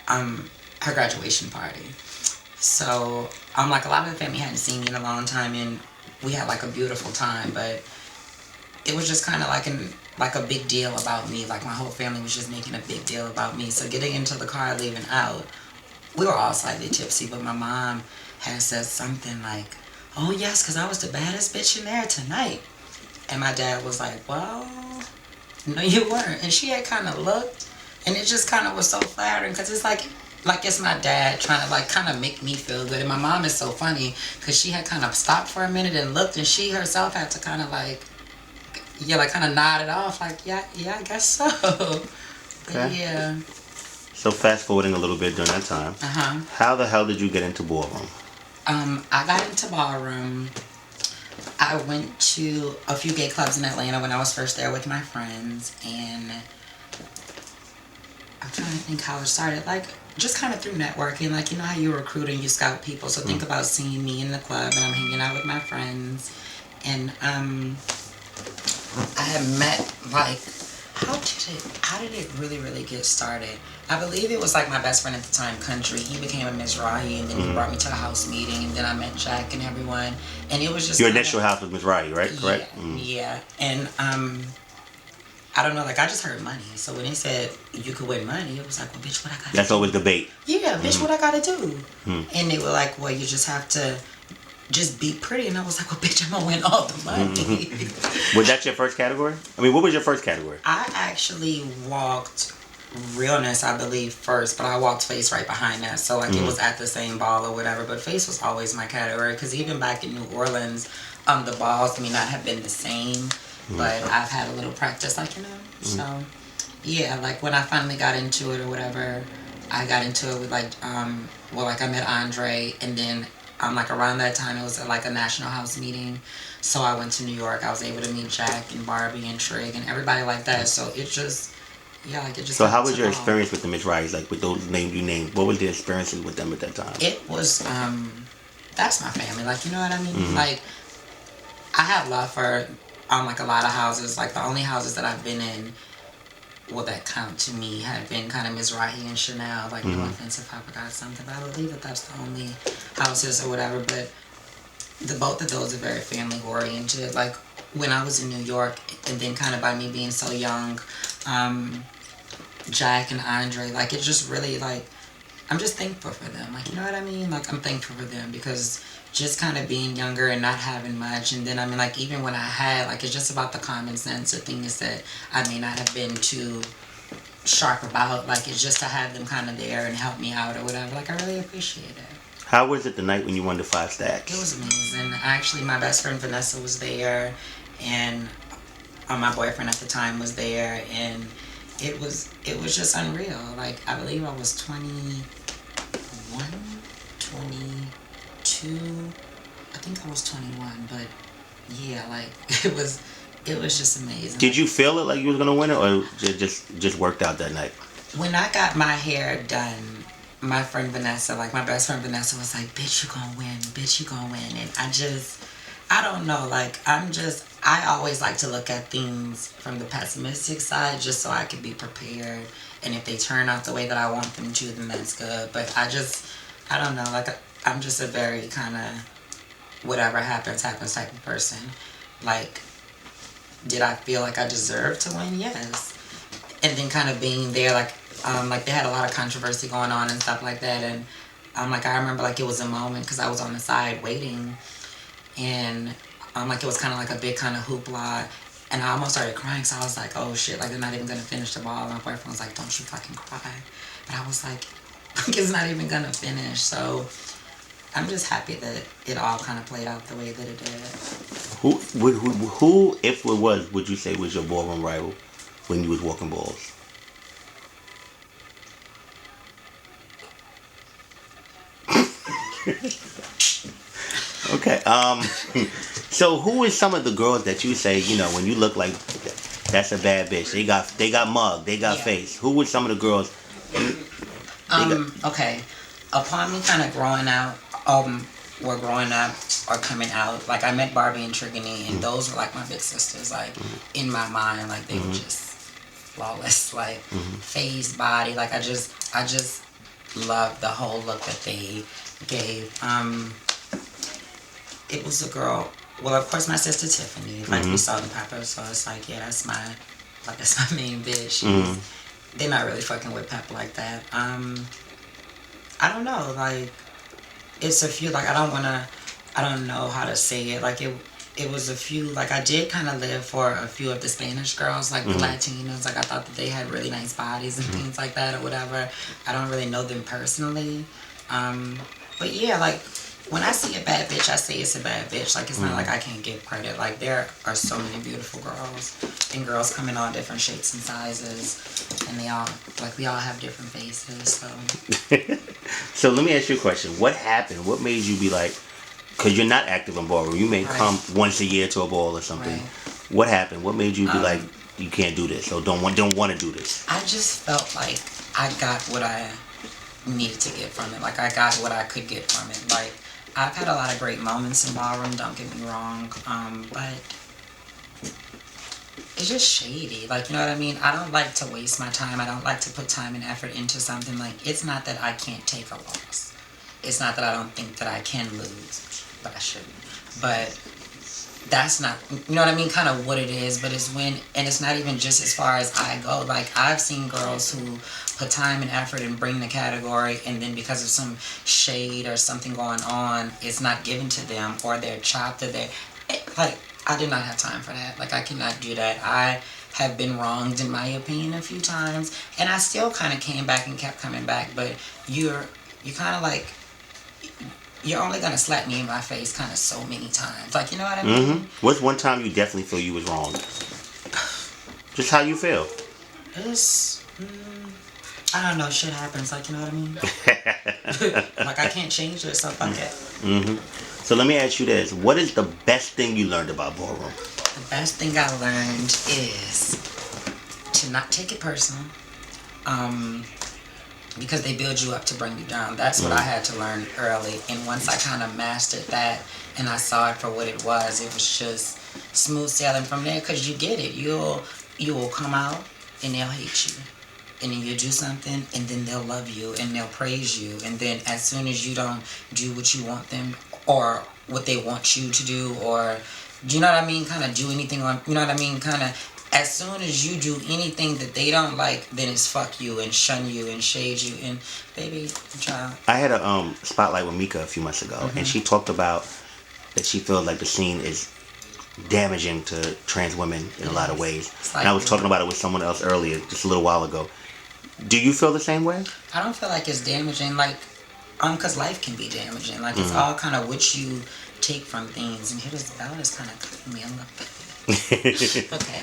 her graduation party. So like a lot of the family hadn't seen me in a long time, and we had like a beautiful time, but it was just kind of like a big deal about me. Like my whole family was just making a big deal about me. So getting into the car, leaving out, we were all slightly tipsy, but my mom had said something like, "Oh yes, because I was the baddest bitch in there tonight." And my dad was like, "Well, no, you weren't." And she had kind of looked, and it just kind of was so flattering because it's like it's my dad trying to like kind of make me feel good. And my mom is so funny because she had kind of stopped for a minute and looked, and she herself had to kind of like, yeah, like kind of nod it off, like, yeah, I guess so. Okay. Yeah. So fast forwarding a little bit during that time. How the hell did you get into Ballroom? I got into Ballroom. I went to a few gay clubs in Atlanta when I was first there with my friends, and I'm trying to think how it started. Like, just kind of through networking. Like, you know how you recruit and you scout people. So think about seeing me in the club and I'm hanging out with my friends. And I had met, like, how did it really get started? I believe it was like my best friend at the time, Country. He became a Mizrahi, and then he brought me to a house meeting, and then I met Jack and everyone. And it was just your initial house was Mizrahi, right? Yeah, correct? Yeah. And I don't know, like, I just heard money. So when they said you could win money, it was like, well, bitch, what I gotta do? That's always debate. Yeah, bitch, what I gotta do? And they were like, well, you just have to just be pretty. And I was like, well, bitch, I'm gonna win all the money. Was that your first category? I mean, what was your first category? I actually walked realness, I believe, first, but I walked face right behind that. So, like, it was at the same ball or whatever. But face was always my category, because even back in New Orleans, the balls may not have been the same. But I've had a little practice, like, you know. So, yeah, like, when I finally got into it or whatever, I got into it with, like, like, I met Andre, and then, like, around that time, it was, like, a national house meeting. So I went to New York. I was able to meet Jack and Barbie and Trig and everybody like that. So it just, yeah, like, it just... So how was your experience with the Mizrahis, like, with those names you named? What was the experiences with them at that time? It was, that's my family, like, you know what I mean? Like, I have love for... like a lot of houses. Like, the only houses that I've been in, well, that count to me, have been kind of Mizrahi and Chanel. Like, no offense if I forgot something, but I believe that that's the only houses or whatever. But both of those are very family oriented. Like, when I was in New York, and then kind of by me being so young, Jack and Andre, like, it just really, like, I'm just thankful for them. Like, you know what I mean? Like, I'm thankful for them because just kind of being younger and not having much. And then, I mean, like, even when I had, like, it's just about the common sense of things that I may not have been too sharp about. Like, it's just to have them kind of there and help me out or whatever. Like, I really appreciate it. How was it the night when you won the 5 stacks? It was amazing. Actually, my best friend Vanessa was there, and my boyfriend at the time was there, and it was just unreal. Like, I believe I was 21, 22. I think I was 21, but yeah, like, it was just amazing. Did you feel it like you was gonna win it, or it just worked out that night? When I got my hair done, my friend Vanessa, like, my best friend Vanessa was like, bitch, you gonna win, bitch, you gonna win. And I don't know, like, I always like to look at things from the pessimistic side just so I can be prepared. And if they turn out the way that I want them to, then that's good. But I don't know, like, I'm just a very kind of whatever happens type of person. Like, did I feel like I deserved to win? Yes. And then kind of being there, like they had a lot of controversy going on and stuff like that. And like, I remember, like, it was a moment because I was on the side waiting, and like, it was kind of like a big kind of hoopla, and I almost started crying. So I was like, oh shit, like, they're not even gonna finish the ball. And my boyfriend was like, don't you fucking cry. But I was like it's not even gonna finish. So I'm just happy that it all kind of played out the way that it did. Who, if it was, would you say was your ballroom rival when you was walking balls? Okay. So who is some of the girls that you say, you know, when you look like that's a bad bitch? They got mug, they got face. Who was some of the girls? Okay. Upon me kind of growing out, were growing up or coming out, like, I met Barbie and Trigony, and those were like my big sisters. Like, in my mind, like, they were just flawless, like, face, body. Like, I just loved the whole look that they gave. It was a girl. Well, of course, my sister Tiffany. Like we saw the Pepper, so it's like, yeah, that's my main bitch. They're not really fucking with Pep like that. I don't know. Like, it's a few. Like, I don't know how to say it. Like it was a few. Like, I did kind of live for a few of the Spanish girls, like the Latinas. Like, I thought that they had really nice bodies and things like that or whatever. I don't really know them personally. But yeah, like, when I see a bad bitch, I say it's a bad bitch. Like, it's not like I can't give credit. Like, there are so many beautiful girls. And girls come in all different shapes and sizes. And we all have different faces, so. So let me ask you a question. What happened? What made you be like, because you're not active in ballroom. You may come once a year to a ball or something. Right. What happened? What made you be like, you can't do this or don't want to do this? I just felt like I got what I needed to get from it. Like, I got what I could get from it. Like, I've had a lot of great moments in ballroom, don't get me wrong, but it's just shady. Like, you know what I mean? I don't like to waste my time. I don't like to put time and effort into something. Like, it's not that I can't take a loss. It's not that I don't think that I can lose, but I shouldn't. But that's not, you know what I mean, kind of what it is. But it's when, and it's not even just as far as I go. Like, I've seen girls who put time and effort and bring the category, and then because of some shade or something going on, it's not given to them, or they're chopped, or they're, like, I do not have time for that. Like, I cannot do that. I have been wronged, in my opinion, a few times, and I still kind of came back and kept coming back, but you're kind of like, you're only going to slap me in my face kind of so many times. Like, you know what I mean? What's one time you definitely feel you was wrong? Just how you feel. It's, I don't know, shit happens, like, you know what I mean? Like, I can't change it, so fuck it. So let me ask you this. What is the best thing you learned about ballroom? The best thing I learned is to not take it personal. Because they build you up to bring you down. That's what I had to learn early. And once I kind of mastered that and I saw it for what it was just smooth sailing from there, because you get it. You will come out and they'll hate you. And then you'll do something and then they'll love you and they'll praise you. And then as soon as you don't do what you want them or what they want you to do, or, do you know what I mean, kind of do anything on, you know what I mean, kind of, as soon as you do anything that they don't like, then it's fuck you and shun you and shade you. And baby, child. I had a spotlight with Mika a few months ago, and she talked about that she feels like the scene is damaging to trans women in a lot of ways. Like, and I was talking about it with someone else earlier, just a little while ago. Do you feel the same way? I don't feel like it's damaging, like, because life can be damaging. Like, it's all kind of what you take from things. And here this bell is kind of cutting me a little bit. Okay.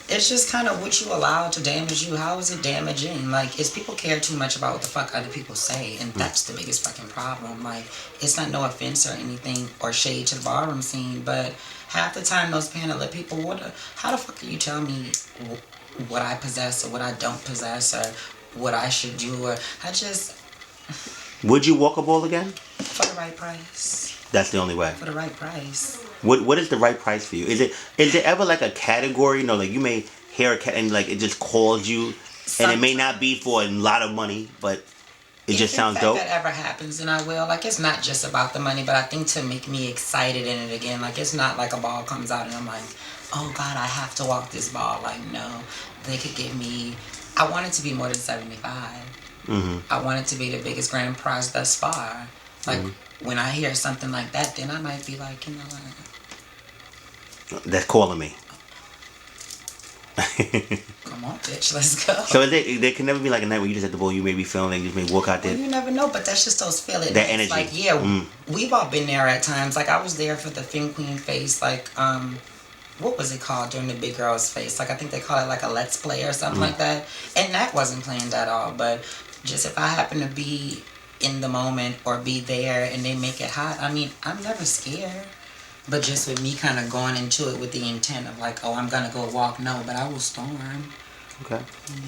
It's just kind of what you allow to damage you. How is it damaging? Like, it's people care too much about what the fuck other people say, and that's the biggest fucking problem. Like, it's not no offense or anything or shade to the ballroom scene, but half the time those panel people, how the fuck are you telling me what I possess or what I don't possess or what I should do? Or I just... Would you walk a ball again? For the right price. That's the only way. For the right price. What is the right price for you? Is it ever like a category? You know, like you may hear and like it just calls you, and it may not be for a lot of money, but it just sounds dope. If that ever happens, then I will. Like, it's not just about the money, but I think to make me excited in it again. Like, it's not like a ball comes out and I'm like, oh God, I have to walk this ball. Like, no, they could give me. I want it to be more than 75. I want it to be the biggest grand prize thus far. Like, when I hear something like that, then I might be like, you know what? That's calling me. Come on, bitch, let's go. So there can never be like a night where you just at the ball, you may be feeling, you just may walk out there. Well, you never know, but that's just those feelings. That energy. Like, yeah, we've all been there at times. Like, I was there for the Fin Queen face, like, what was it called during the Big Girls face? Like, I think they call it like a Let's Play or something like that. And that wasn't planned at all, but just if I happen to be in the moment or be there and they make it hot, I mean, I'm never scared. But just with me kind of going into it with the intent of like, oh, I'm going to go walk, no, but I will storm. Okay. Yeah.